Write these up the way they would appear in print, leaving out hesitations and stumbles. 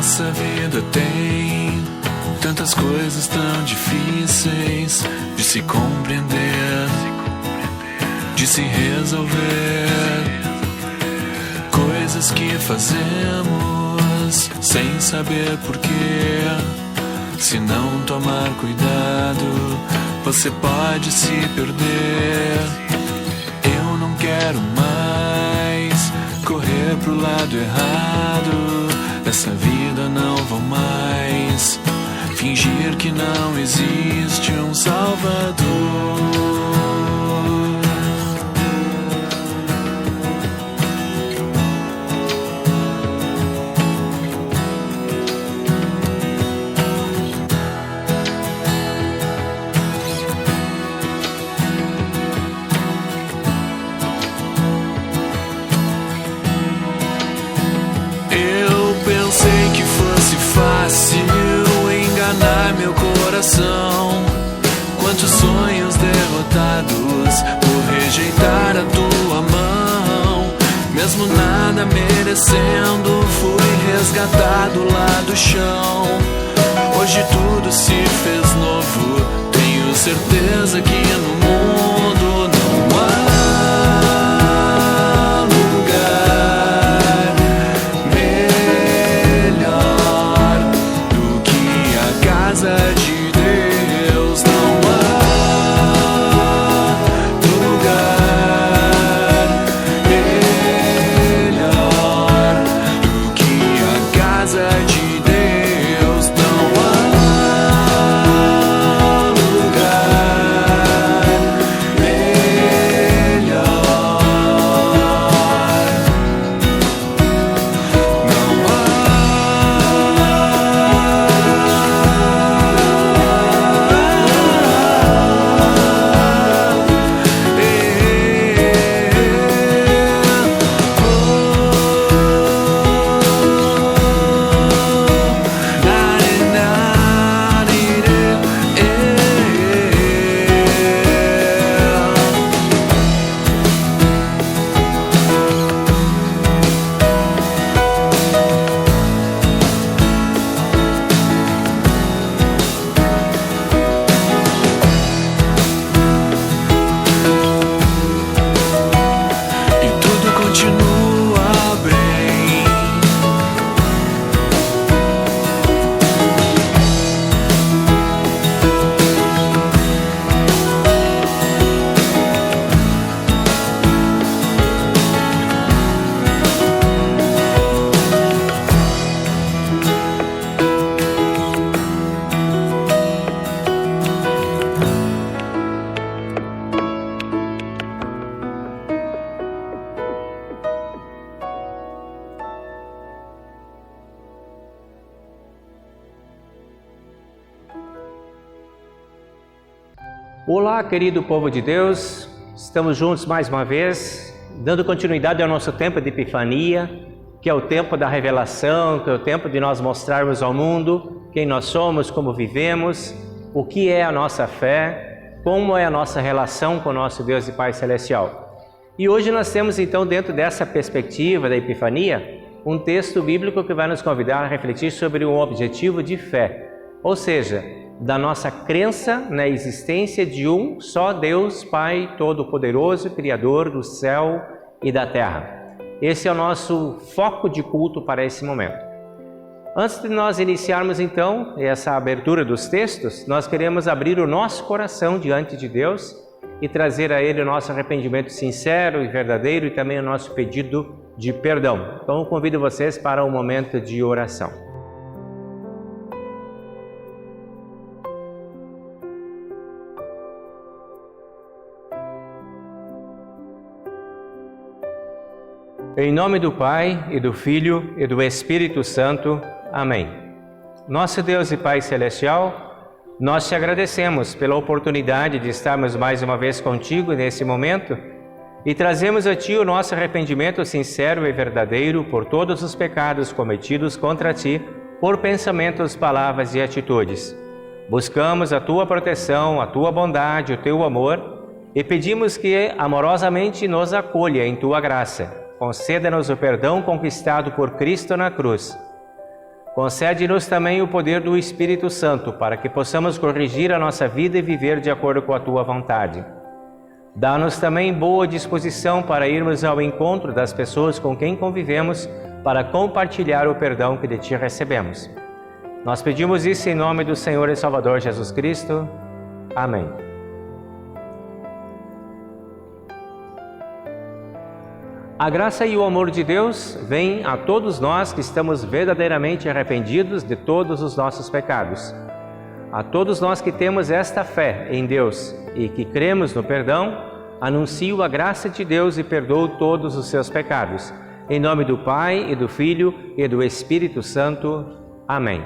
Nossa vida tem tantas coisas tão difíceis de se compreender, de se resolver. Coisas que fazemos sem saber porquê. Se não tomar cuidado, você pode se perder. Eu não quero mais correr pro lado errado. Nessa vida não vou mais fingir que não existe um Salvador. Pensei que fosse fácil enganar meu coração. Quantos sonhos derrotados por rejeitar a tua mão. Mesmo nada merecendo, fui resgatado lá do chão. Hoje tudo se fez novo. Tenho certeza que no mundo não há Olá, querido povo de Deus, estamos juntos mais uma vez, dando continuidade ao nosso tempo de Epifania, que é o tempo da revelação, que é o tempo de nós mostrarmos ao mundo quem nós somos, como vivemos, o que é a nossa fé, como é a nossa relação com o nosso Deus e Pai Celestial. E hoje nós temos então, dentro dessa perspectiva da Epifania, um texto bíblico que vai nos convidar a refletir sobre um objetivo de fé, ou seja, da nossa crença na existência de um só Deus, Pai Todo-Poderoso, Criador do céu e da terra. Esse é o nosso foco de culto para esse momento. Antes de nós iniciarmos então essa abertura dos textos, nós queremos abrir o nosso coração diante de Deus e trazer a Ele o nosso arrependimento sincero e verdadeiro e também o nosso pedido de perdão. Então eu convido vocês para um momento de oração. Em nome do Pai, e do Filho, e do Espírito Santo. Amém. Nosso Deus e Pai Celestial, nós te agradecemos pela oportunidade de estarmos mais uma vez contigo nesse momento e trazemos a Ti o nosso arrependimento sincero e verdadeiro por todos os pecados cometidos contra Ti, por pensamentos, palavras e atitudes. Buscamos a Tua proteção, a Tua bondade, o Teu amor e pedimos que amorosamente nos acolha em Tua graça. Conceda-nos o perdão conquistado por Cristo na cruz. Concede-nos também o poder do Espírito Santo, para que possamos corrigir a nossa vida e viver de acordo com a Tua vontade. Dá-nos também boa disposição para irmos ao encontro das pessoas com quem convivemos, para compartilhar o perdão que de Ti recebemos. Nós pedimos isso em nome do Senhor e Salvador Jesus Cristo. Amém. A graça e o amor de Deus vêm a todos nós que estamos verdadeiramente arrependidos de todos os nossos pecados. A todos nós que temos esta fé em Deus e que cremos no perdão, anuncio a graça de Deus e perdoo todos os seus pecados. Em nome do Pai, e do Filho, e do Espírito Santo. Amém.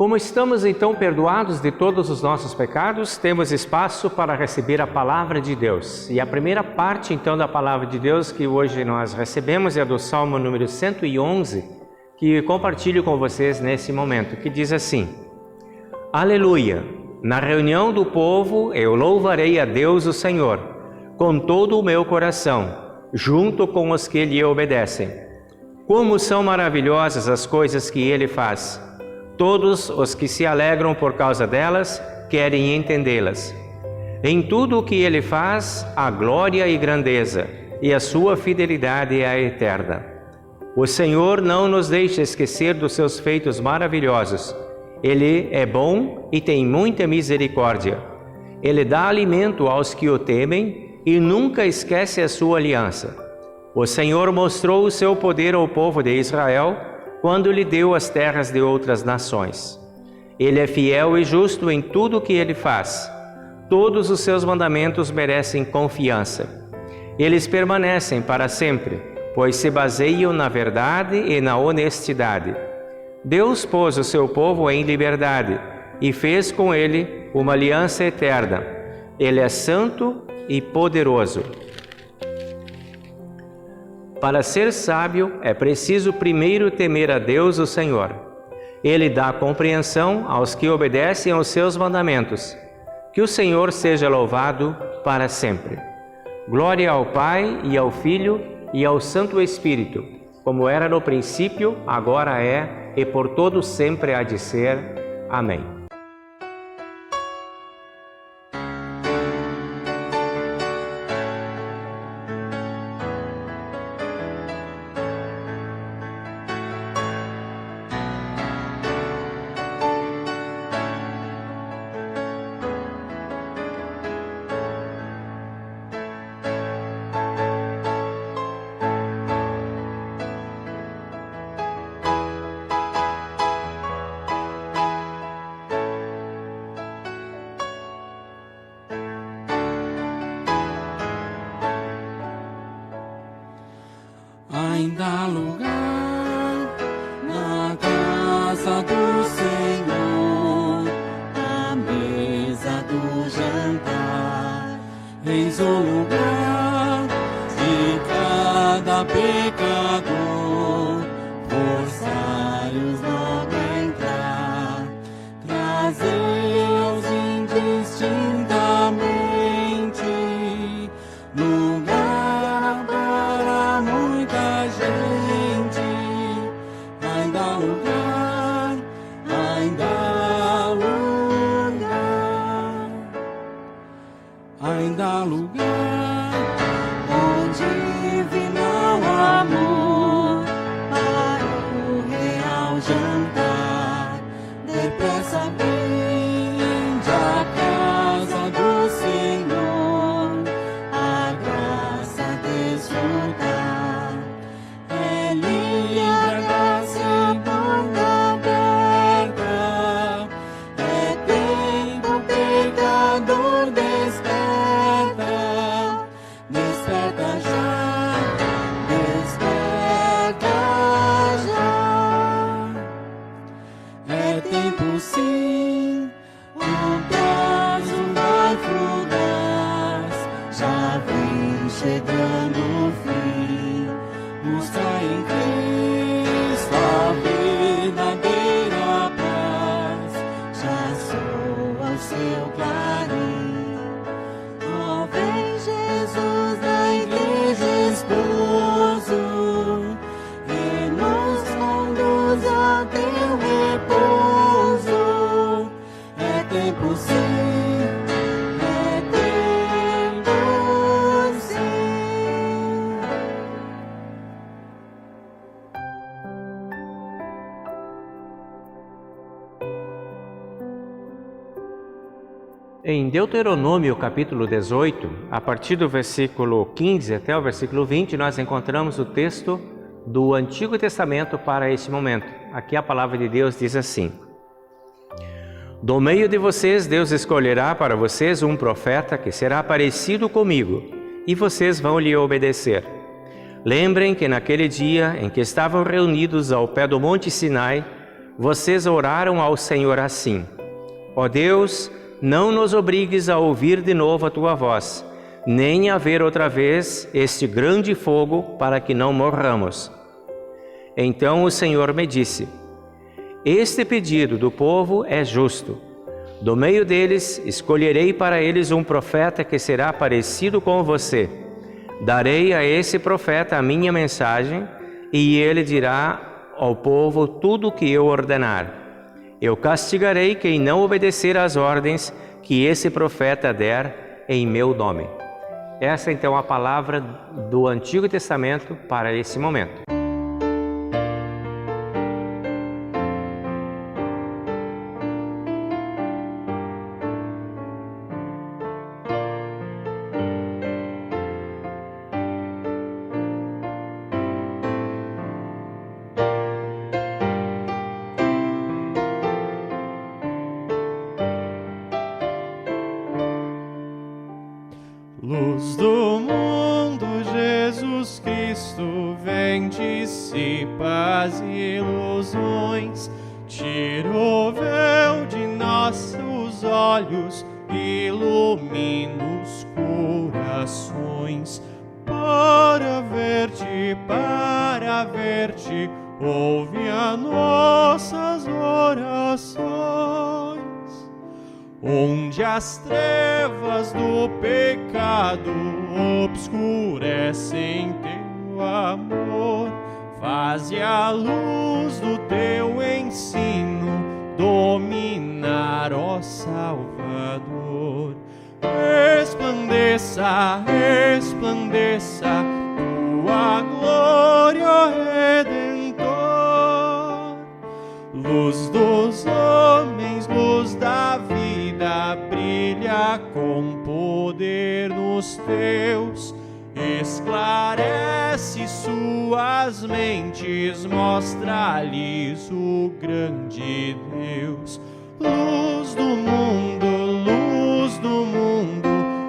Como estamos então perdoados de todos os nossos pecados, temos espaço para receber a palavra de Deus. E a primeira parte então da palavra de Deus que hoje nós recebemos é do Salmo número 111, que compartilho com vocês nesse momento, que diz assim: Aleluia! Na reunião do povo eu louvarei a Deus o Senhor, com todo o meu coração, junto com os que lhe obedecem. Como são maravilhosas as coisas que ele faz! Todos os que se alegram por causa delas querem entendê-las. Em tudo o que ele faz, há glória e grandeza, e a sua fidelidade é eterna. O Senhor não nos deixa esquecer dos seus feitos maravilhosos. Ele é bom e tem muita misericórdia. Ele dá alimento aos que o temem e nunca esquece a sua aliança. O Senhor mostrou o seu poder ao povo de Israel quando lhe deu as terras de outras nações. Ele é fiel e justo em tudo o que ele faz. Todos os seus mandamentos merecem confiança. Eles permanecem para sempre, pois se baseiam na verdade e na honestidade. Deus pôs o seu povo em liberdade e fez com ele uma aliança eterna. Ele é santo e poderoso. Para ser sábio, é preciso primeiro temer a Deus, o Senhor. Ele dá compreensão aos que obedecem aos seus mandamentos. Que o Senhor seja louvado para sempre. Glória ao Pai, e ao Filho, e ao Santo Espírito, como era no princípio, agora é, e por todo sempre há de ser. Amém. Ainda há lugar na casa do Senhor, à mesa do jantar. Eis o lugar de cada pecador, forçai-os logo a entrar, trazei-os indistintamente, lugar para muita gente. Ainda há lugar, ainda há lugar, ainda há lugar onde final amor para o real jantar. Depressa vinde à casa do Senhor, a graça desfrutar. É livre a graça e porta aberta, é tempo pecador desperta, desperta já, desperta já. É tempo sim, o prazo vai fugaz, já vem chegando o fim. Busca em Cristo a verdadeira paz, já soa o seu clarim. Ó, vem Jesus da igreja esposo, e nos conduz ao teu repouso. É tempo sim, é tempo sim. Em Deuteronômio capítulo 18, a partir do versículo 15 até o versículo 20, nós encontramos o texto do Antigo Testamento para este momento. Aqui a palavra de Deus diz assim: Do meio de vocês, Deus escolherá para vocês um profeta que será parecido comigo, e vocês vão lhe obedecer. Lembrem que naquele dia em que estavam reunidos ao pé do Monte Sinai, vocês oraram ao Senhor assim: Ó Deus, não nos obrigues a ouvir de novo a tua voz, nem a ver outra vez este grande fogo, para que não morramos. Então o Senhor me disse: Este pedido do povo é justo. Do meio deles escolherei para eles um profeta que será parecido com você. Darei a esse profeta a minha mensagem, e ele dirá ao povo tudo o que eu ordenar. Eu castigarei quem não obedecer às ordens que esse profeta der em meu nome. Essa então é a palavra do Antigo Testamento para esse momento. Luz do mundo, Jesus Cristo, vem, dissipa as ilusões, tira o véu de nossos olhos, ilumina os corações. Para ver-te, ouve as nossas orações. Onde as trevas do pecado obscurecem teu amor, faze a luz do teu ensino dominar, ó Salvador. Resplandeça, resplandeça tua glória, ó Redentor. Luz dos homens, luz da vida, brilha com poder nos teus. Esclarece suas mentes, mostra-lhes o grande Deus. Luz do mundo,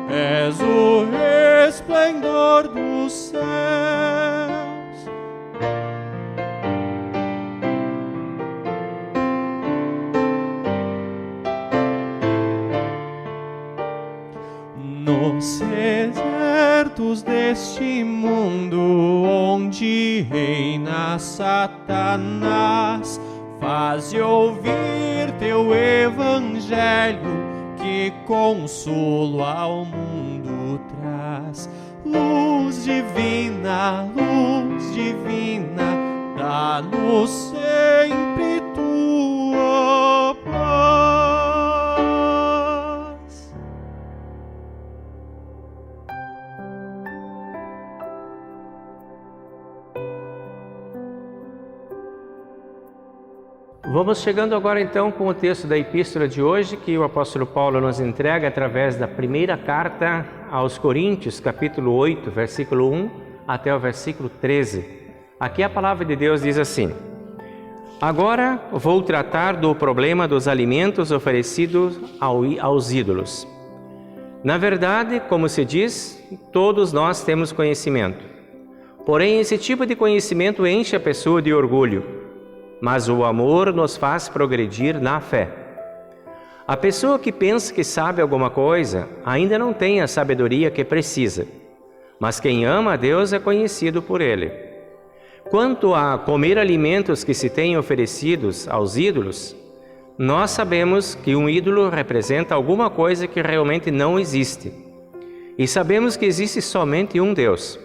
és o resplendor dos céus. trevos deste mundo, onde reina Satanás. Faze ouvir teu evangelho, que consolo ao mundo traz. Luz divina, dá-nos sempre tua paz. Vamos chegando agora então com o texto da epístola de hoje, que o apóstolo Paulo nos entrega através da primeira carta aos Coríntios, capítulo 8, versículo 1 até o versículo 13. Aqui a palavra de Deus diz assim: Agora vou tratar do problema dos alimentos oferecidos aos ídolos. Na verdade, como se diz, todos nós temos conhecimento. Porém, esse tipo de conhecimento enche a pessoa de orgulho, mas o amor nos faz progredir na fé. A pessoa que pensa que sabe alguma coisa ainda não tem a sabedoria que precisa, mas quem ama a Deus é conhecido por Ele. Quanto a comer alimentos que se têm oferecidos aos ídolos, nós sabemos que um ídolo representa alguma coisa que realmente não existe. E sabemos que existe somente um Deus,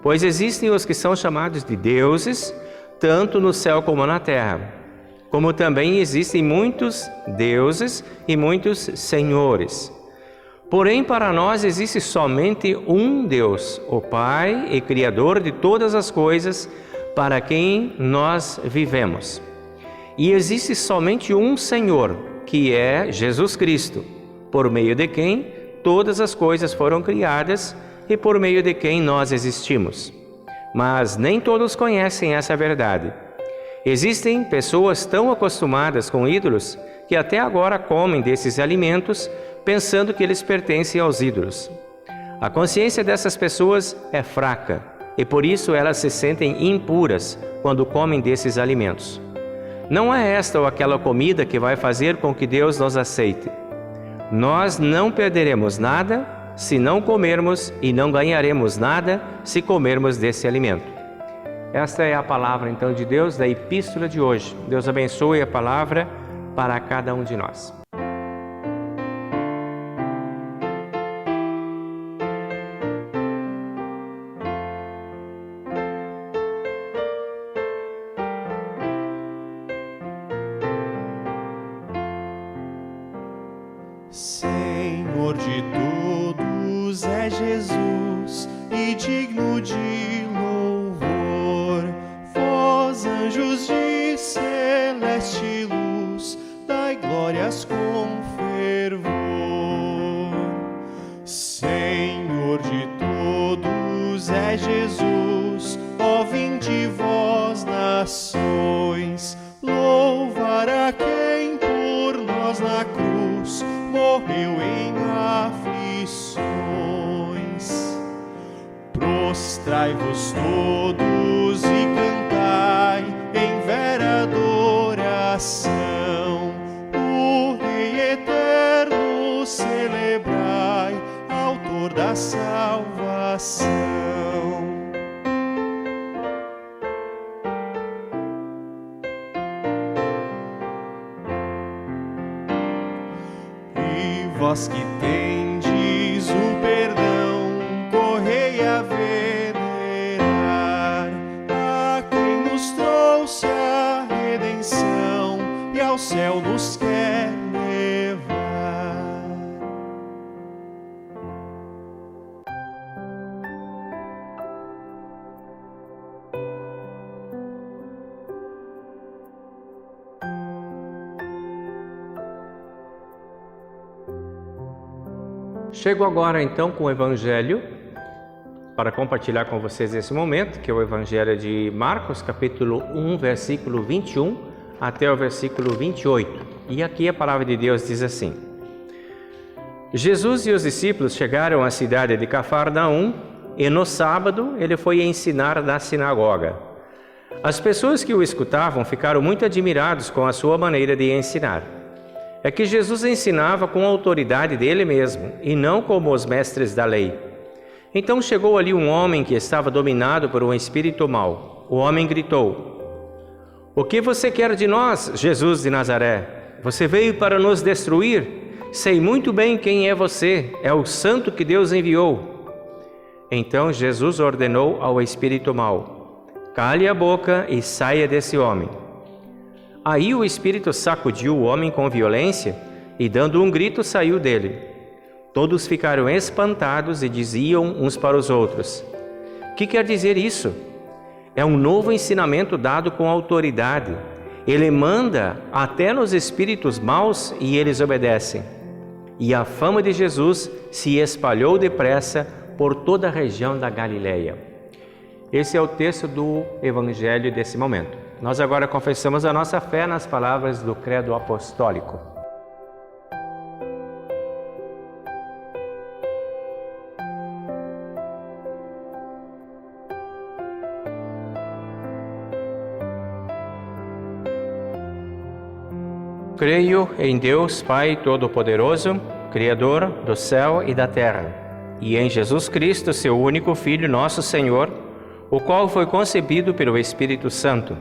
pois existem os que são chamados de deuses, tanto no céu como na terra, como também existem muitos deuses e muitos senhores. Porém, para nós existe somente um Deus, o Pai e Criador de todas as coisas, para quem nós vivemos. E existe somente um Senhor, que é Jesus Cristo, por meio de quem todas as coisas foram criadas e por meio de quem nós existimos. Mas nem todos conhecem essa verdade. Existem pessoas tão acostumadas com ídolos que até agora comem desses alimentos pensando que eles pertencem aos ídolos. A consciência dessas pessoas é fraca e por isso elas se sentem impuras quando comem desses alimentos. Não é esta ou aquela comida que vai fazer com que Deus nos aceite. Nós não perderemos nada se não comermos e não ganharemos nada se comermos desse alimento. Esta é a palavra então de Deus da epístola de hoje. Deus abençoe a palavra para cada um de nós. Senhor de todos é Jesus, e digno de louvor. Vós, anjos de celeste luz, dai glórias com fervor. Senhor de todos é Jesus, ó vinde vós nações, louvar a quem por nós na cruz morreu em aflições. Prostrai-vos todos e cantai em vera adoração. O Rei eterno celebrai, autor da salvação. Vós que tendes o perdão, correi a venerar a quem nos trouxe a redenção e ao céu nos quer levar. Chego agora então com o Evangelho para compartilhar com vocês esse momento, que é o Evangelho de Marcos, capítulo 1, versículo 21 até o versículo 28. E aqui a palavra de Deus diz assim: Jesus e os discípulos chegaram à cidade de Cafarnaum e no sábado ele foi ensinar na sinagoga. As pessoas que o escutavam ficaram muito admirados com a sua maneira de ensinar. É que Jesus ensinava com a autoridade dele mesmo, e não como os mestres da lei. Então chegou ali um homem que estava dominado por um espírito mau. O homem gritou: "O que você quer de nós, Jesus de Nazaré? Você veio para nos destruir? Sei muito bem quem é você, é o santo que Deus enviou." Então Jesus ordenou ao espírito mau: "Cale a boca e saia desse homem." Aí o espírito sacudiu o homem com violência e, dando um grito, saiu dele. Todos ficaram espantados e diziam uns para os outros: "Que quer dizer isso? É um novo ensinamento dado com autoridade. Ele manda até nos espíritos maus e eles obedecem." E a fama de Jesus se espalhou depressa por toda a região da Galileia. Esse é o texto do Evangelho desse momento. Nós agora confessamos a nossa fé nas palavras do Credo Apostólico. Creio em Deus Pai Todo-Poderoso, Criador do céu e da terra, e em Jesus Cristo, seu único Filho, nosso Senhor, o qual foi concebido pelo Espírito Santo.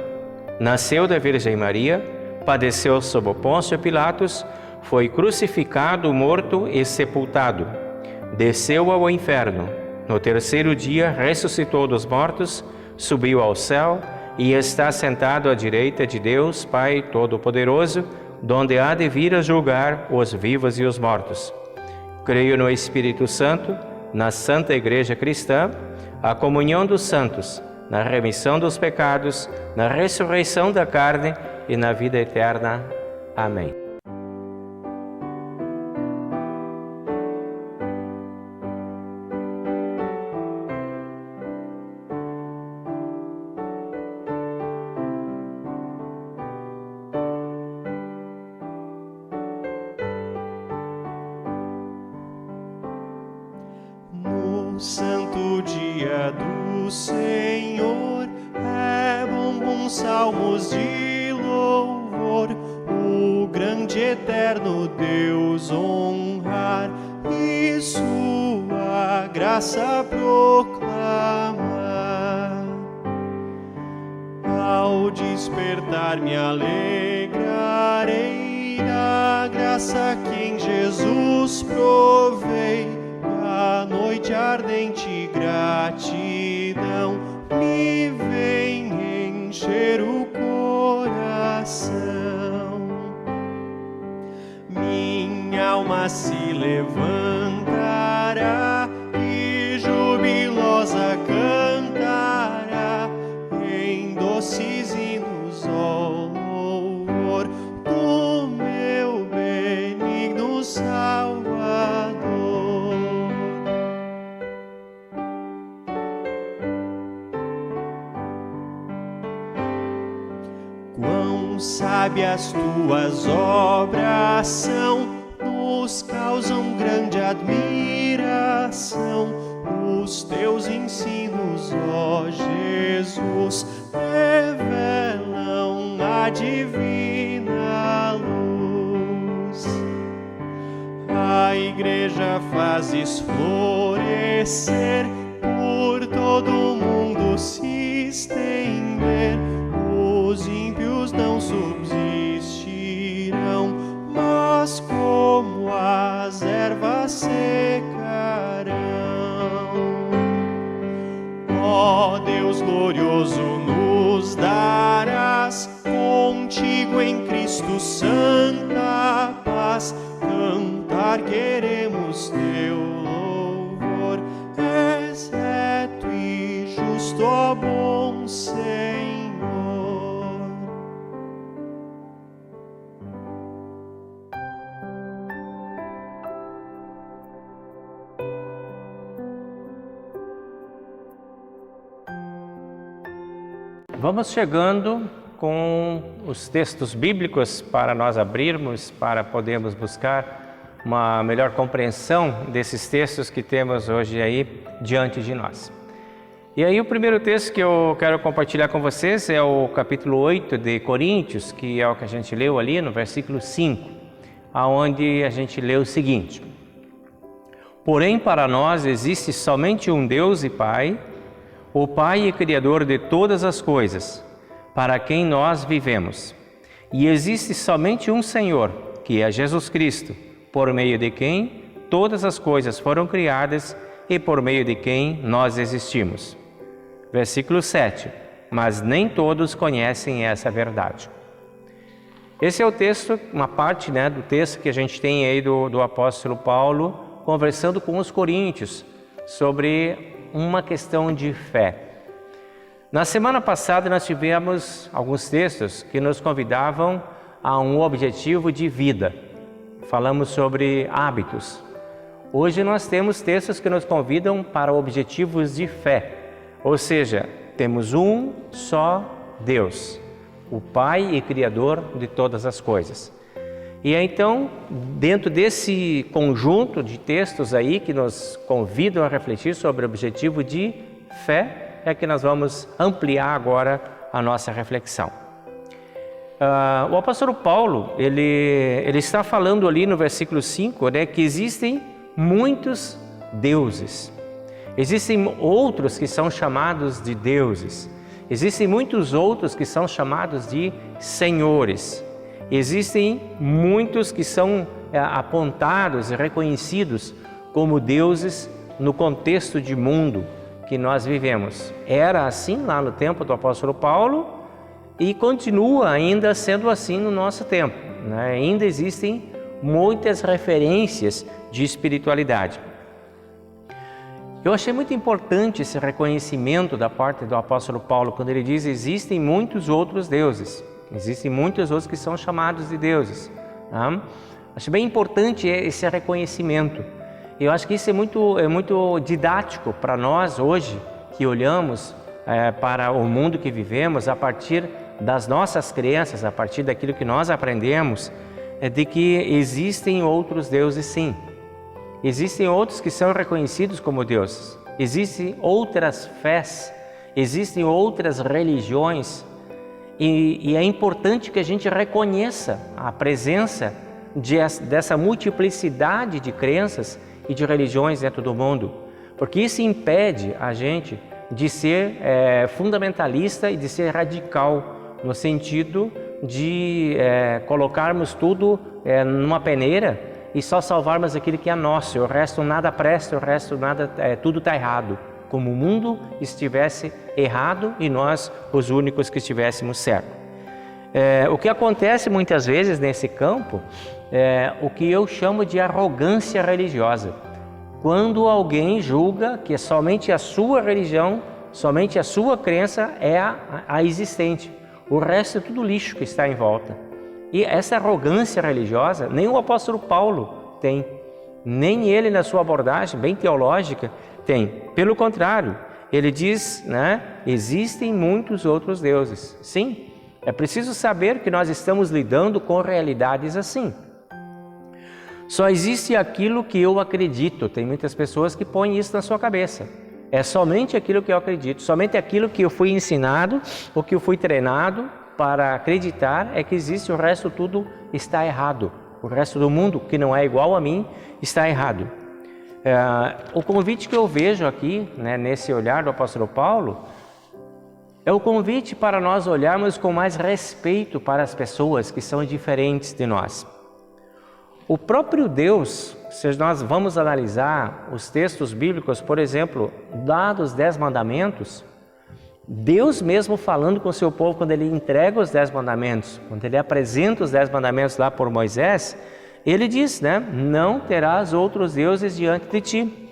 Nasceu da Virgem Maria, padeceu sob Pôncio Pilatos, foi crucificado, morto e sepultado. Desceu ao inferno. No terceiro dia ressuscitou dos mortos, subiu ao céu e está sentado à direita de Deus Pai Todo-Poderoso, donde há de vir a julgar os vivos e os mortos. Creio no Espírito Santo, na Santa Igreja Cristã, a comunhão dos santos, na remissão dos pecados, na ressurreição da carne e na vida eterna. Amém. Santo dia do Senhor, é bom salmos de louvor, o grande eterno Deus honrar e sua graça proclamar. Ao despertar me alegrarei da graça que em Jesus provei. A noite ardente gratidão me vem encher o coração. Minha alma se levantará e jubilosa cantará em doces hinos ao louvor do meu benigno Salvador. Quão sábias tuas obras são, nos causam grande admiração. Os teus ensinos, ó Jesus, revelam a divina luz. A Igreja fazes florescer, por todo o mundo se estender. Os ímpios não subsistirão, mas como as ervas secarão. Ó Deus glorioso, nos darás contigo em Cristo santa paz. Cantar queremos teu louvor, és reto e justo, ó bom Senhor. Vamos chegando com os textos bíblicos para nós abrirmos, para podermos buscar uma melhor compreensão desses textos que temos hoje aí diante de nós. E aí o primeiro texto que eu quero compartilhar com vocês é o capítulo 8 de Coríntios, que é o que a gente leu ali no versículo 5, aonde a gente lê o seguinte: Porém, para nós existe somente um Deus e Pai, o Pai e Criador de todas as coisas, para quem nós vivemos. E existe somente um Senhor, que é Jesus Cristo, por meio de quem todas as coisas foram criadas e por meio de quem nós existimos. Versículo 7. Mas nem todos conhecem essa verdade. Esse é o texto, uma parte do texto que a gente tem aí do apóstolo Paulo, conversando com os coríntios sobre uma questão de fé. Na semana passada nós tivemos alguns textos que nos convidavam a um objetivo de vida. Falamos sobre hábitos. Hoje nós temos textos que nos convidam para objetivos de fé. Ou seja, temos um só Deus, o Pai e Criador de todas as coisas. E então, dentro desse conjunto de textos aí que nos convidam a refletir sobre o objetivo de fé, é que nós vamos ampliar agora a nossa reflexão. O apóstolo Paulo, ele está falando ali no versículo 5, que existem muitos deuses. Existem outros que são chamados de deuses. Existem muitos outros que são chamados de senhores. Existem muitos que são apontados e reconhecidos como deuses no contexto de mundo que nós vivemos. Era assim lá no tempo do apóstolo Paulo e continua ainda sendo assim no nosso tempo. Ainda existem muitas referências de espiritualidade. Eu achei muito importante esse reconhecimento da parte do apóstolo Paulo, quando ele diz: existem muitos outros deuses, existem muitos outros que são chamados de deuses. Acho bem importante esse reconhecimento. Eu acho que isso é muito didático para nós hoje, que olhamos para o mundo que vivemos a partir das nossas crenças, a partir daquilo que nós aprendemos, de que existem outros deuses sim. Existem outros que são reconhecidos como deuses. Existem outras fés, existem outras religiões. E é importante que a gente reconheça a presença dessa multiplicidade de crenças e de religiões dentro do mundo. Porque isso impede a gente de ser fundamentalista e de ser radical, no sentido de colocarmos tudo numa peneira e só salvarmos aquilo que é nosso, o resto nada presta, o resto nada, tudo está errado. Como o mundo estivesse errado e nós os únicos que estivéssemos certos. O que acontece muitas vezes nesse campo é o que eu chamo de arrogância religiosa. Quando alguém julga que somente a sua religião, somente a sua crença é a existente. O resto é tudo lixo que está em volta. E essa arrogância religiosa, nem o apóstolo Paulo tem, nem ele na sua abordagem bem teológica tem. Pelo contrário, ele diz, existem muitos outros deuses. Sim, é preciso saber que nós estamos lidando com realidades assim. Só existe aquilo que eu acredito. Tem muitas pessoas que põem isso na sua cabeça. É somente aquilo que eu acredito, somente aquilo que eu fui ensinado, ou que eu fui treinado para acreditar é que existe, o resto tudo está errado. O resto do mundo, que não é igual a mim, está errado. O convite que eu vejo aqui, nesse olhar do apóstolo Paulo, é o convite para nós olharmos com mais respeito para as pessoas que são diferentes de nós. O próprio Deus, se nós vamos analisar os textos bíblicos, por exemplo, dados os 10 mandamentos, Deus mesmo falando com o seu povo, quando ele entrega os 10 mandamentos, quando ele apresenta os 10 mandamentos lá por Moisés, ele diz, não terás outros deuses diante de ti,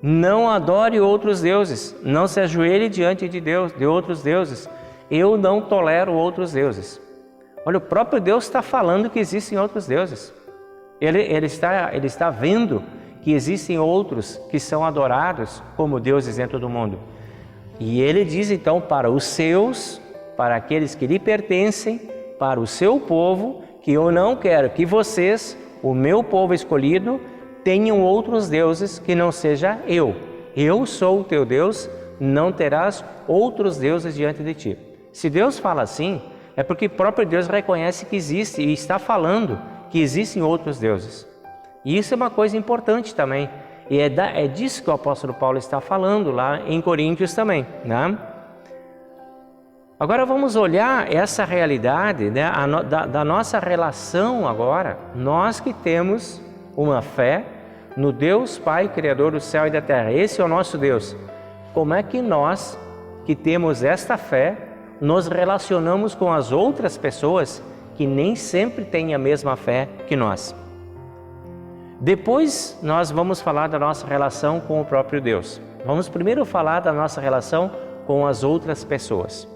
não adore outros deuses, não se ajoelhe diante de outros deuses, eu não tolero outros deuses. Olha, o próprio Deus está falando que existem outros deuses, ele está vendo que existem outros que são adorados como deuses dentro do mundo. E ele diz então para os seus, para aqueles que lhe pertencem, para o seu povo, que eu não quero que vocês, o meu povo escolhido, tenham outros deuses que não seja eu. Eu sou o teu Deus, não terás outros deuses diante de ti. Se Deus fala assim, é porque o próprio Deus reconhece que existe e está falando que existem outros deuses. E isso é uma coisa importante também. E é disso que o apóstolo Paulo está falando lá em Coríntios também, né? Agora vamos olhar essa realidade, né, da nossa relação agora, nós que temos uma fé no Deus Pai, Criador do céu e da terra. Esse é o nosso Deus. Como é que nós, que temos esta fé, nos relacionamos com as outras pessoas que nem sempre têm a mesma fé que nós? Depois nós vamos falar da nossa relação com o próprio Deus. Vamos primeiro falar da nossa relação com as outras pessoas.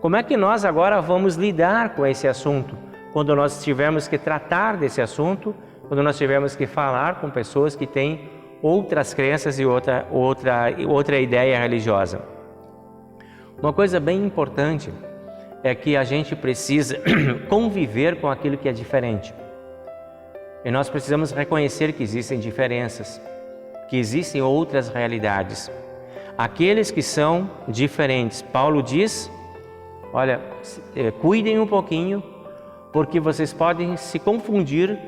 Como é que nós agora vamos lidar com esse assunto? Quando nós tivermos que tratar desse assunto, quando nós tivermos que falar com pessoas que têm outras crenças e outra ideia religiosa. Uma coisa bem importante é que a gente precisa conviver com aquilo que é diferente. E nós precisamos reconhecer que existem diferenças, que existem outras realidades. Aqueles que são diferentes, Paulo diz, olha, cuidem um pouquinho, porque vocês podem se confundir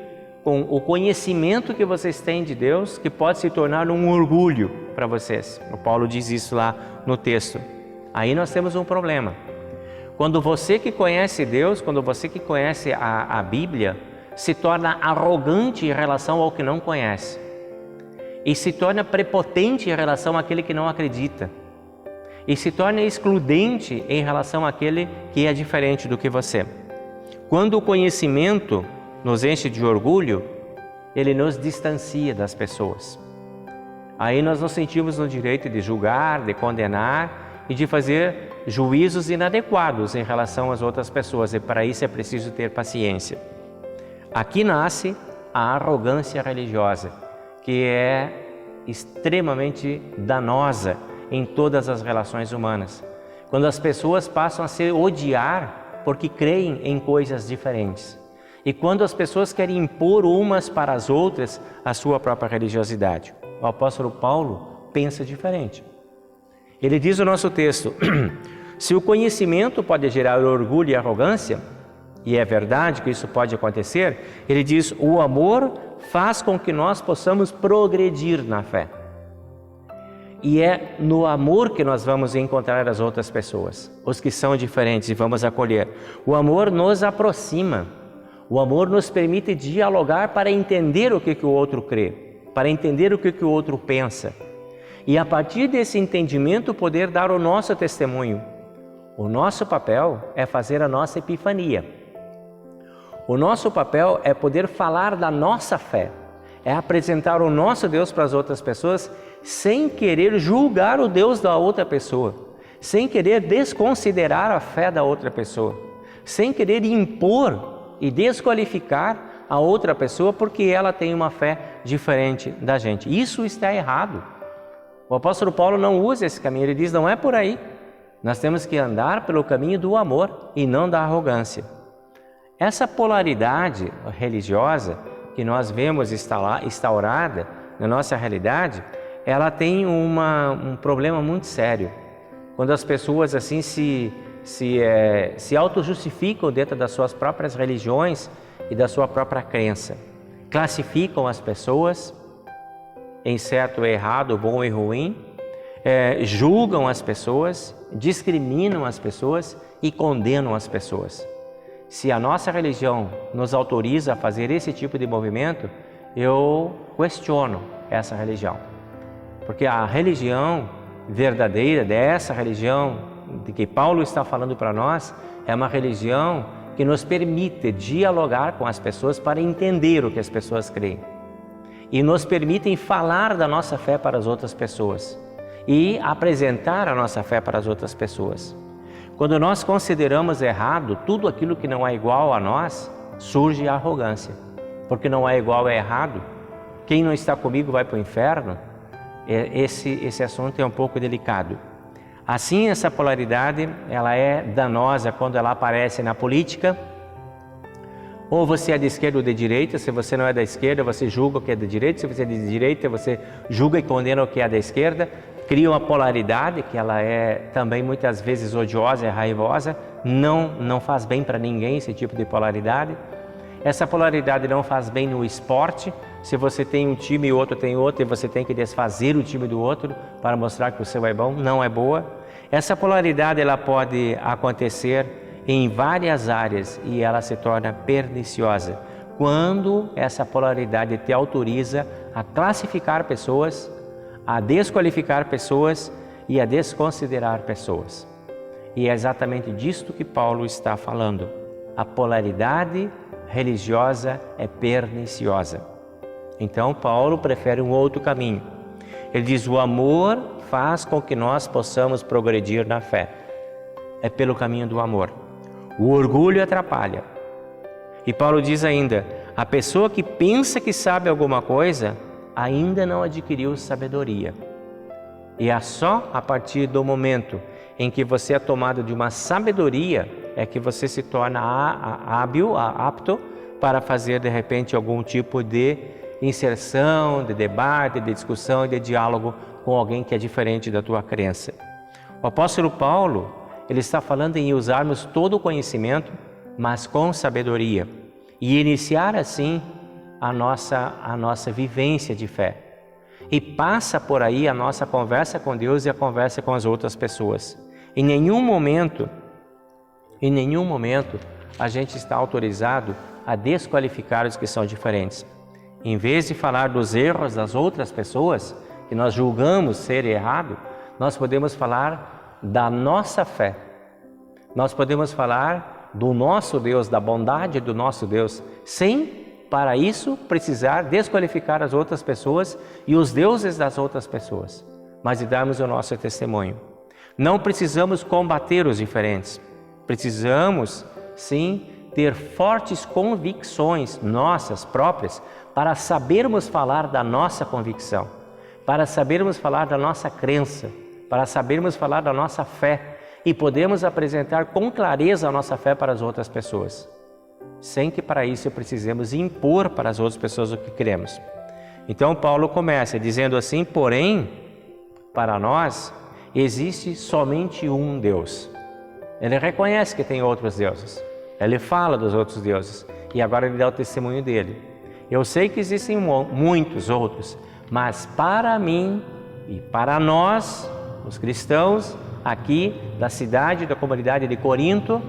com o conhecimento que vocês têm de Deus, que pode se tornar um orgulho para vocês. O Paulo diz isso lá no texto. Aí nós temos um problema. Quando você que conhece Deus, quando você que conhece a Bíblia, se torna arrogante em relação ao que não conhece. E se torna prepotente em relação àquele que não acredita. E se torna excludente em relação àquele que é diferente do que você. Quando o conhecimento nos enche de orgulho, ele nos distancia das pessoas. Aí nós nos sentimos no direito de julgar, de condenar e de fazer juízos inadequados em relação às outras pessoas. E para isso é preciso ter paciência. Aqui nasce a arrogância religiosa, que é extremamente danosa em todas as relações humanas. Quando as pessoas passam a se odiar porque creem em coisas diferentes. E quando as pessoas querem impor umas para as outras a sua própria religiosidade. O apóstolo Paulo pensa diferente. Ele diz no nosso texto, se o conhecimento pode gerar orgulho e arrogância, e é verdade que isso pode acontecer, ele diz, o amor faz com que nós possamos progredir na fé. E é no amor que nós vamos encontrar as outras pessoas, os que são diferentes, e vamos acolher. O amor nos aproxima. O amor nos permite dialogar para entender o que o outro crê, para entender o que o outro pensa. E a partir desse entendimento poder dar o nosso testemunho. O nosso papel é fazer a nossa epifania. O nosso papel é poder falar da nossa fé, é apresentar o nosso Deus para as outras pessoas sem querer julgar o Deus da outra pessoa, sem querer desconsiderar a fé da outra pessoa, sem querer impor e desqualificar a outra pessoa porque ela tem uma fé diferente da gente. Isso está errado. O apóstolo Paulo não usa esse caminho, ele diz, não é por aí. Nós temos que andar pelo caminho do amor e não da arrogância. Essa polaridade religiosa que nós vemos instaurada na nossa realidade, ela tem um problema muito sério. Quando as pessoas assim se auto-justificam dentro das suas próprias religiões e da sua própria crença. Classificam as pessoas em certo e errado, bom e ruim, julgam as pessoas, discriminam as pessoas e condenam as pessoas. Se a nossa religião nos autoriza a fazer esse tipo de movimento, eu questiono essa religião. Porque a religião verdadeira, dessa religião de que Paulo está falando para nós, é uma religião que nos permite dialogar com as pessoas para entender o que as pessoas creem. E nos permitem falar da nossa fé para as outras pessoas e apresentar a nossa fé para as outras pessoas. Quando nós consideramos errado tudo aquilo que não é igual a nós, surge a arrogância. Porque não é igual é errado. Quem não está comigo vai para o inferno. Esse assunto é um pouco delicado. Assim, essa polaridade, ela é danosa quando ela aparece na política. Ou você é de esquerda ou de direita. Se você não é da esquerda, você julga o que é da direita. Se você é de direita, você julga e condena o que é da esquerda. Cria uma polaridade que ela é também muitas vezes odiosa e raivosa. Não faz bem para ninguém esse tipo de polaridade. Essa polaridade não faz bem no esporte, se você tem um time e o outro tem outro, e você tem que desfazer o time do outro para mostrar que o seu é bom, não é boa. Essa polaridade ela pode acontecer em várias áreas e ela se torna perniciosa quando essa polaridade te autoriza a classificar pessoas, a desqualificar pessoas e a desconsiderar pessoas. E é exatamente disto que Paulo está falando. A polaridade religiosa é perniciosa. Então Paulo prefere um outro caminho. Ele diz: o amor faz com que nós possamos progredir na fé. É pelo caminho do amor. O orgulho atrapalha. E Paulo diz ainda: a pessoa que pensa que sabe alguma coisa ainda não adquiriu sabedoria. E é só a partir do momento em que você é tomado de uma sabedoria é que você se torna hábil, apto para fazer de repente algum tipo de inserção, de debate, de discussão e de diálogo com alguém que é diferente da tua crença. O apóstolo Paulo, ele está falando em usarmos todo o conhecimento, mas com sabedoria, e iniciar assim a nossa vivência de fé. E passa por aí a nossa conversa com Deus e a conversa com as outras pessoas. Em nenhum momento a gente está autorizado a desqualificar os que são diferentes. Em vez de falar dos erros das outras pessoas, que nós julgamos ser errado, nós podemos falar da nossa fé. Nós podemos falar do nosso Deus, da bondade do nosso Deus, sem, para isso, precisar desqualificar as outras pessoas e os deuses das outras pessoas, mas de darmos o nosso testemunho. Não precisamos combater os diferentes. Precisamos, sim, ter fortes convicções nossas próprias para sabermos falar da nossa convicção, para sabermos falar da nossa crença, para sabermos falar da nossa fé e podermos apresentar com clareza a nossa fé para as outras pessoas, sem que para isso precisemos impor para as outras pessoas o que cremos. Então Paulo começa dizendo assim: porém, para nós existe somente um Deus. Ele reconhece que tem outros deuses, ele fala dos outros deuses e agora ele dá o testemunho dele. Eu sei que existem muitos outros, mas para mim e para nós, os cristãos aqui da cidade, da comunidade de Corinto,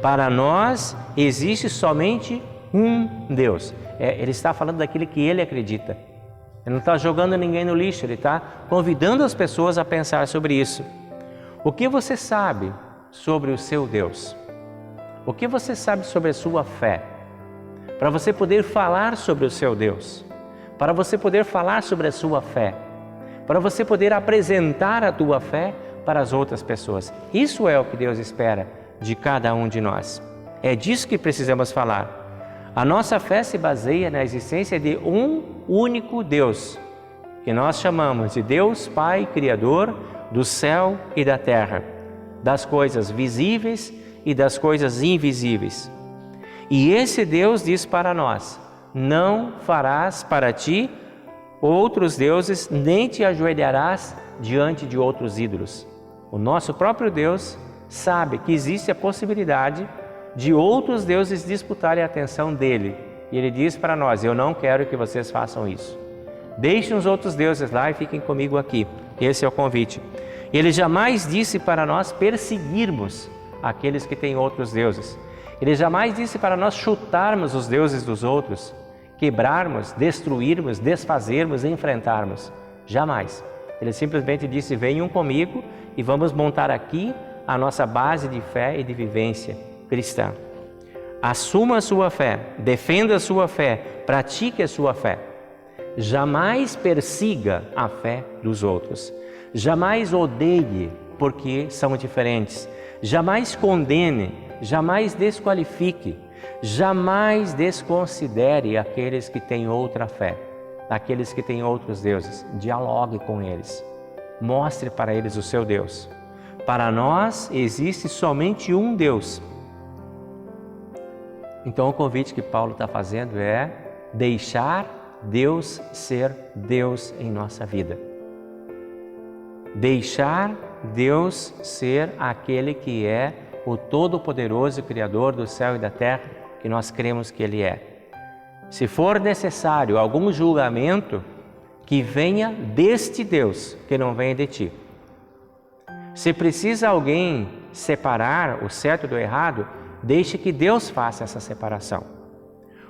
para nós existe somente um Deus. Ele está falando daquilo que ele acredita. Ele não está jogando ninguém no lixo, ele está convidando as pessoas a pensar sobre isso. O que você sabe sobre o seu Deus? O que você sabe sobre a sua fé? Para você poder falar sobre o seu Deus, para você poder falar sobre a sua fé, para você poder apresentar a tua fé para as outras pessoas. Isso é o que Deus espera de cada um de nós. É disso que precisamos falar. A nossa fé se baseia na existência de um único Deus, que nós chamamos de Deus Pai Criador do céu e da terra, das coisas visíveis e das coisas invisíveis. E esse Deus diz para nós: não farás para ti outros deuses, nem te ajoelharás diante de outros ídolos. O nosso próprio Deus sabe que existe a possibilidade de outros deuses disputarem a atenção dele. E ele diz para nós: eu não quero que vocês façam isso. Deixem os outros deuses lá e fiquem comigo aqui. Esse é o convite. Ele jamais disse para nós perseguirmos aqueles que têm outros deuses. Ele jamais disse para nós chutarmos os deuses dos outros, quebrarmos, destruirmos, desfazermos, enfrentarmos. Jamais. Ele simplesmente disse: venham comigo e vamos montar aqui a nossa base de fé e de vivência cristã. Assuma a sua fé, defenda a sua fé, pratique a sua fé. Jamais persiga a fé dos outros. Jamais odeie porque são diferentes. Jamais condene, jamais desqualifique, jamais desconsidere aqueles que têm outra fé, aqueles que têm outros deuses. Dialogue com eles. Mostre para eles o seu Deus. Para nós existe somente um Deus. Então o convite que Paulo está fazendo é deixar Deus ser Deus em nossa vida. Deixar Deus ser aquele que é o Todo-Poderoso Criador do céu e da terra, que nós cremos que Ele é. Se for necessário algum julgamento, que venha deste Deus, que não venha de ti. Se precisa alguém separar o certo do errado, deixe que Deus faça essa separação.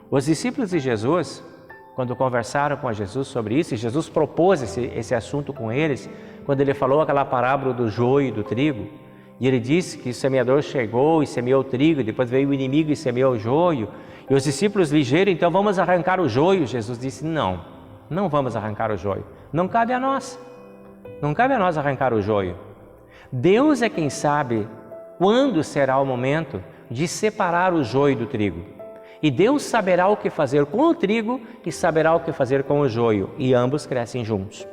Os discípulos de Jesus, quando conversaram com Jesus sobre isso, e Jesus propôs esse assunto com eles, quando ele falou aquela parábola do joio e do trigo, e ele disse que o semeador chegou e semeou o trigo, depois veio o inimigo e semeou o joio, e os discípulos ligeiros, então vamos arrancar o joio. Jesus disse, não vamos arrancar o joio, não cabe a nós arrancar o joio. Deus é quem sabe quando será o momento de separar o joio do trigo. E Deus saberá o que fazer com o trigo e saberá o que fazer com o joio, e ambos crescem juntos.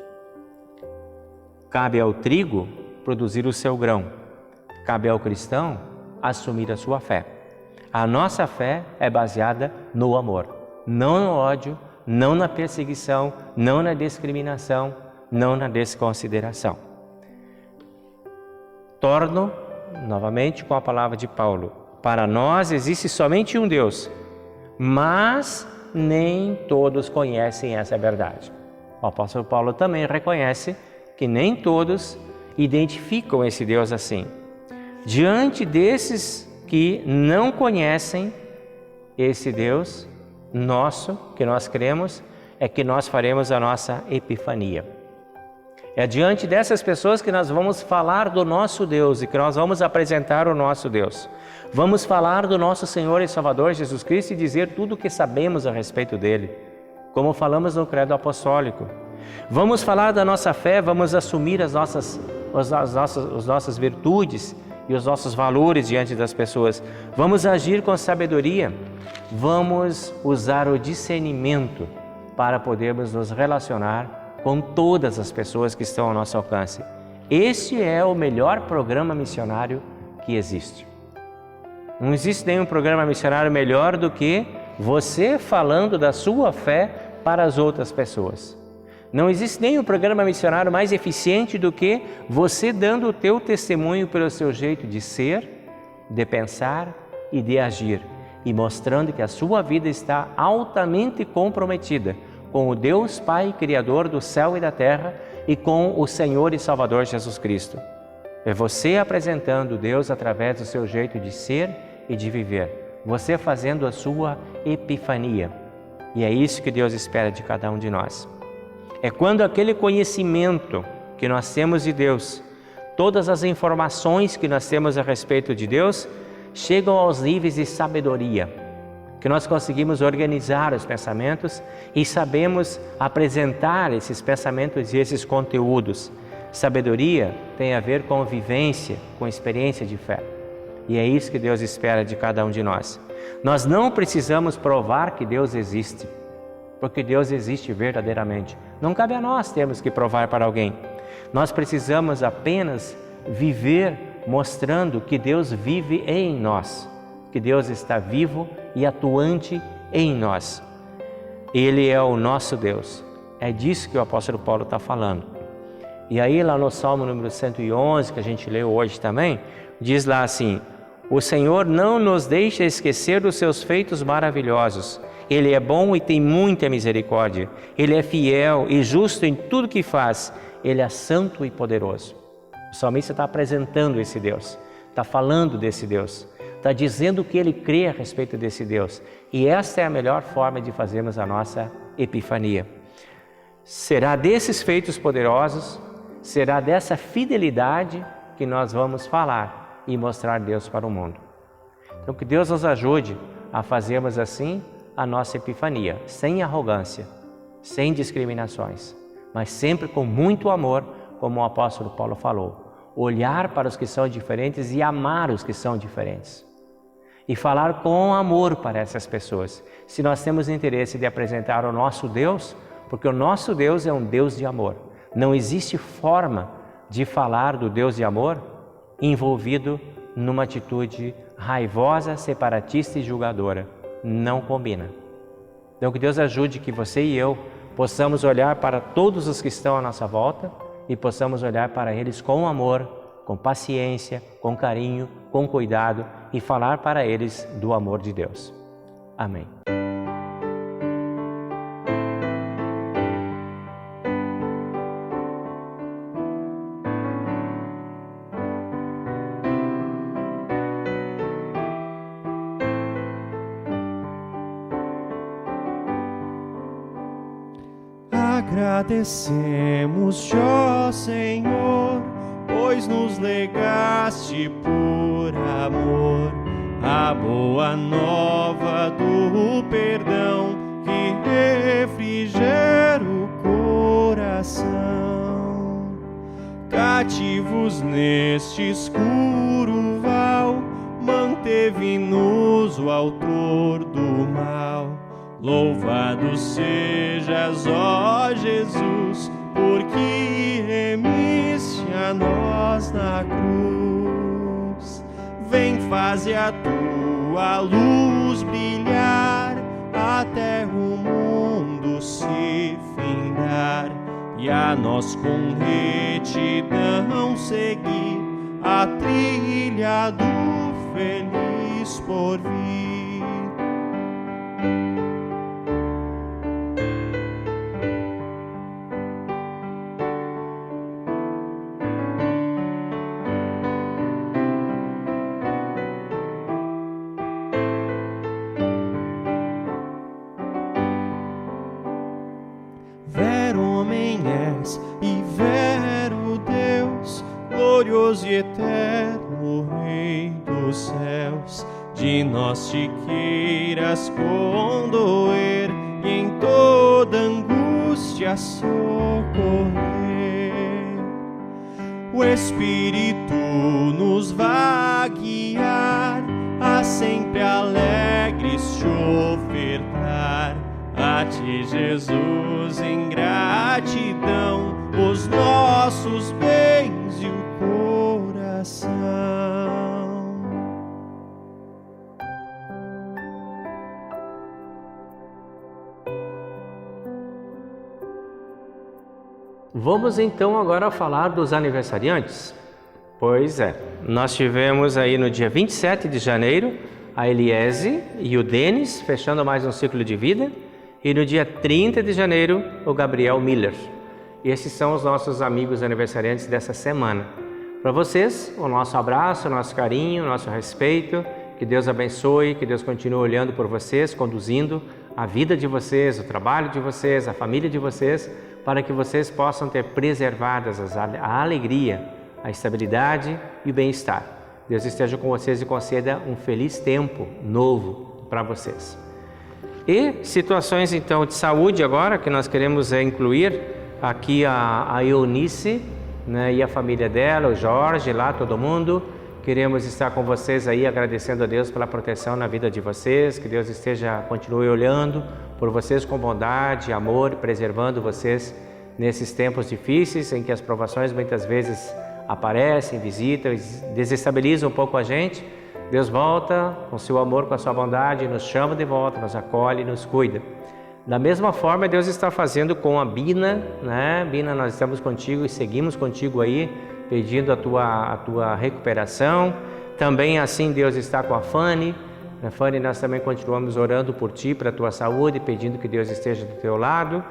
Cabe ao trigo produzir o seu grão, cabe ao cristão assumir a sua fé. A nossa fé é baseada no amor, não no ódio, não na perseguição, não na discriminação, não na desconsideração. Torno novamente com a palavra de Paulo. Para nós existe somente um Deus, mas nem todos conhecem essa verdade. O apóstolo Paulo também reconhece que nem todos identificam esse Deus assim. Diante desses que não conhecem esse Deus nosso, que nós cremos, é que nós faremos a nossa epifania. É diante dessas pessoas que nós vamos falar do nosso Deus e que nós vamos apresentar o nosso Deus. Vamos falar do nosso Senhor e Salvador Jesus Cristo e dizer tudo o que sabemos a respeito dele, como falamos no credo apostólico. Vamos falar da nossa fé, vamos assumir as nossas virtudes e os nossos valores diante das pessoas. Vamos agir com sabedoria, vamos usar o discernimento para podermos nos relacionar com todas as pessoas que estão ao nosso alcance. Este é o melhor programa missionário que existe. Não existe nenhum programa missionário melhor do que você falando da sua fé para as outras pessoas. Não existe nenhum programa missionário mais eficiente do que você dando o teu testemunho pelo seu jeito de ser, de pensar e de agir, e mostrando que a sua vida está altamente comprometida com o Deus Pai, Criador do céu e da terra, e com o Senhor e Salvador Jesus Cristo. É você apresentando Deus através do seu jeito de ser e de viver. Você fazendo a sua epifania. E é isso que Deus espera de cada um de nós. É quando aquele conhecimento que nós temos de Deus, todas as informações que nós temos a respeito de Deus, chegam aos níveis de sabedoria, que nós conseguimos organizar os pensamentos e sabemos apresentar esses pensamentos e esses conteúdos. Sabedoria tem a ver com vivência, com experiência de fé. E é isso que Deus espera de cada um de nós. Nós não precisamos provar que Deus existe, porque Deus existe verdadeiramente. Não cabe a nós termos que provar para alguém. Nós precisamos apenas viver mostrando que Deus vive em nós, que Deus está vivo e atuante em nós. Ele é o nosso Deus. É disso que o apóstolo Paulo está falando. E aí lá no Salmo número 111, que a gente leu hoje também, diz lá assim: o Senhor não nos deixa esquecer dos seus feitos maravilhosos. Ele é bom e tem muita misericórdia. Ele é fiel e justo em tudo que faz. Ele é santo e poderoso. O salmista está apresentando esse Deus, está falando desse Deus, está dizendo o que ele crê a respeito desse Deus. E essa é a melhor forma de fazermos a nossa epifania. Será desses feitos poderosos, será dessa fidelidade que nós vamos falar e mostrar Deus para o mundo. Então que Deus nos ajude a fazermos assim a nossa epifania, sem arrogância, sem discriminações, mas sempre com muito amor, como o apóstolo Paulo falou. Olhar para os que são diferentes e amar os que são diferentes. E falar com amor para essas pessoas. Se nós temos interesse de apresentar o nosso Deus, porque o nosso Deus é um Deus de amor. Não existe forma de falar do Deus de amor envolvido numa atitude raivosa, separatista e julgadora. Não combina. Então que Deus ajude que você e eu possamos olhar para todos os que estão à nossa volta e possamos olhar para eles com amor, com paciência, com carinho, com cuidado e falar para eles do amor de Deus. Amém. Agradecemos-te, ó Senhor, pois nos legaste por amor a boa nova do perdão que refrigera o coração. Cativos neste escuro val, manteve-nos o autor do mal. Louvado sejas, ó Jesus, porque remiste a nós na cruz. Vem, faze a tua luz brilhar até o mundo se findar, e a nós com retidão seguir a trilha do feliz porvir. E vero Deus, glorioso e eterno Rei dos céus, de nós te queiras condoer e em toda angústia socorrer. O Espírito nos vai guiar a sempre alegres te ofertar. A ti, Jesus, em gratidão, os nossos bens e o coração. Vamos então agora falar dos aniversariantes? Pois é, nós tivemos aí no dia 27 de janeiro a Eliese e o Denis fechando mais um ciclo de vida. E no dia 30 de janeiro, o Gabriel Miller. E esses são os nossos amigos aniversariantes dessa semana. Para vocês, o nosso abraço, o nosso carinho, o nosso respeito. Que Deus abençoe, que Deus continue olhando por vocês, conduzindo a vida de vocês, o trabalho de vocês, a família de vocês, para que vocês possam ter preservadas a alegria, a estabilidade e o bem-estar. Deus esteja com vocês e conceda um feliz tempo novo para vocês. E situações então de saúde agora, que nós queremos incluir aqui a Eunice, né, e a família dela, o Jorge, lá todo mundo. Queremos estar com vocês aí agradecendo a Deus pela proteção na vida de vocês, que Deus continue olhando por vocês com bondade, amor, preservando vocês nesses tempos difíceis em que as provações muitas vezes aparecem, visitam e desestabilizam um pouco a gente. Deus volta com seu amor, com a sua bondade, nos chama de volta, nos acolhe e nos cuida. Da mesma forma, Deus está fazendo com a Bina, né? Bina, nós estamos contigo e seguimos contigo aí, pedindo a tua recuperação. Também assim Deus está com a Fanny. Fanny, nós também continuamos orando por ti, para a tua saúde, pedindo que Deus esteja do teu lado.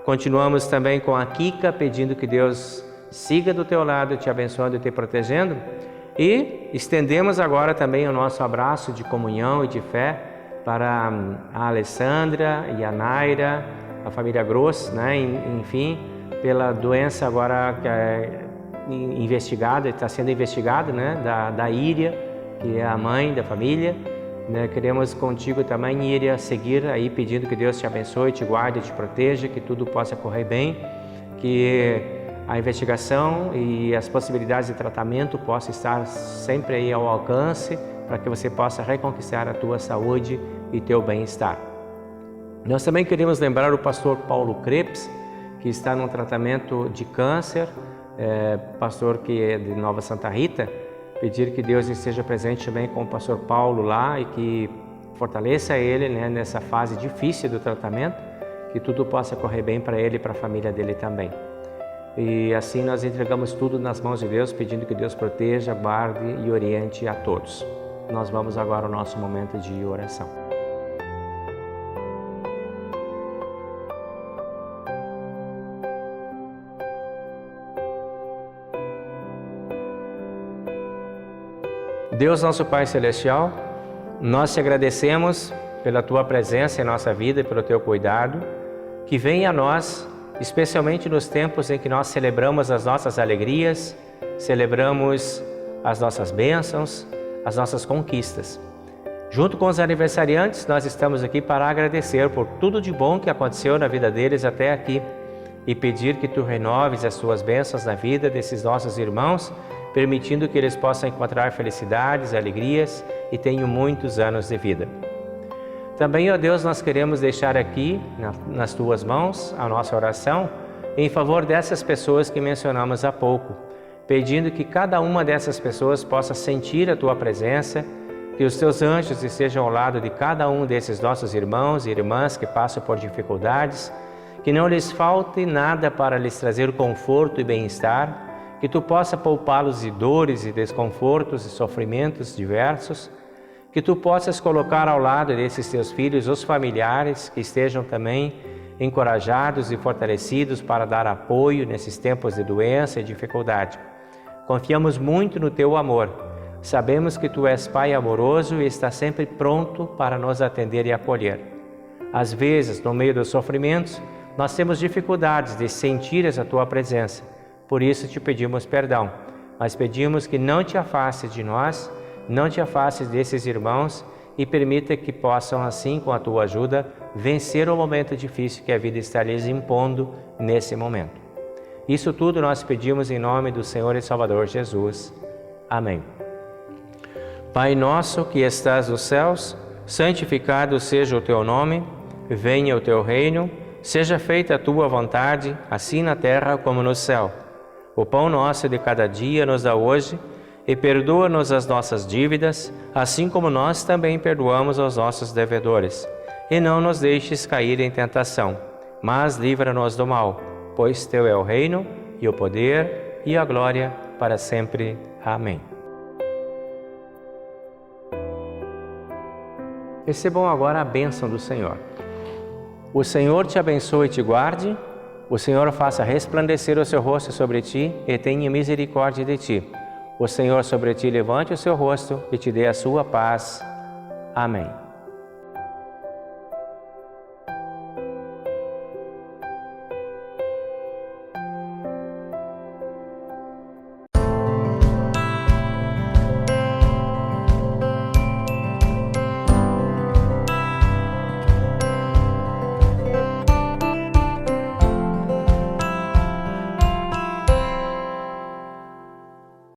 Continuamos também com a Kika, pedindo que Deus siga do teu lado, te abençoando e te protegendo. E estendemos agora também o nosso abraço de comunhão e de fé para a Alessandra e a Naira, a família Gross, né? Enfim, pela doença agora que é investigada, está sendo investigada, né? Da Íria, que é a mãe da família. Né? Queremos contigo também, Íria, seguir aí pedindo que Deus te abençoe, te guarde, te proteja, que tudo possa correr bem, que a investigação e as possibilidades de tratamento possam estar sempre aí ao alcance, para que você possa reconquistar a tua saúde e teu bem-estar. Nós também queremos lembrar o pastor Paulo Krebs, que está num tratamento de câncer, pastor que é de Nova Santa Rita, pedir que Deus esteja presente também com o pastor Paulo lá e que fortaleça ele, né, nessa fase difícil do tratamento, que tudo possa correr bem para ele e para a família dele também. E assim nós entregamos tudo nas mãos de Deus, pedindo que Deus proteja, guarde e oriente a todos. Nós vamos agora ao nosso momento de oração. Deus, nosso Pai Celestial, nós te agradecemos pela Tua presença em nossa vida e pelo Teu cuidado, que venha a nós especialmente nos tempos em que nós celebramos as nossas alegrias, celebramos as nossas bênçãos, as nossas conquistas. Junto com os aniversariantes, nós estamos aqui para agradecer por tudo de bom que aconteceu na vida deles até aqui e pedir que Tu renoves as Tuas bênçãos na vida desses nossos irmãos, permitindo que eles possam encontrar felicidades, alegrias e tenham muitos anos de vida. Também, ó Deus, nós queremos deixar aqui nas Tuas mãos a nossa oração em favor dessas pessoas que mencionamos há pouco, pedindo que cada uma dessas pessoas possa sentir a Tua presença, que os Teus anjos estejam ao lado de cada um desses nossos irmãos e irmãs que passam por dificuldades, que não lhes falte nada para lhes trazer conforto e bem-estar, que Tu possa poupá-los de dores e desconfortos e sofrimentos diversos, que Tu possas colocar ao lado desses Teus filhos os familiares que estejam também encorajados e fortalecidos para dar apoio nesses tempos de doença e dificuldade. Confiamos muito no Teu amor. Sabemos que Tu és Pai amoroso e está sempre pronto para nos atender e acolher. Às vezes, no meio dos sofrimentos, nós temos dificuldades de sentir essa Tua presença. Por isso Te pedimos perdão, mas pedimos que não Te afastes de nós, não Te afastes desses irmãos e permita que possam, assim, com a Tua ajuda, vencer o momento difícil que a vida está lhes impondo nesse momento. Isso tudo nós pedimos em nome do Senhor e Salvador Jesus. Amém. Pai nosso que estás nos céus, santificado seja o Teu nome, venha o Teu reino, seja feita a Tua vontade, assim na terra como no céu. O pão nosso de cada dia nos dá hoje, e perdoa-nos as nossas dívidas, assim como nós também perdoamos aos nossos devedores. E não nos deixes cair em tentação, mas livra-nos do mal, pois Teu é o reino, e o poder, e a glória, para sempre. Amém. Recebam agora a bênção do Senhor. O Senhor te abençoe e te guarde, o Senhor faça resplandecer o seu rosto sobre ti e tenha misericórdia de ti. O Senhor sobre ti levante o seu rosto e te dê a sua paz. Amém.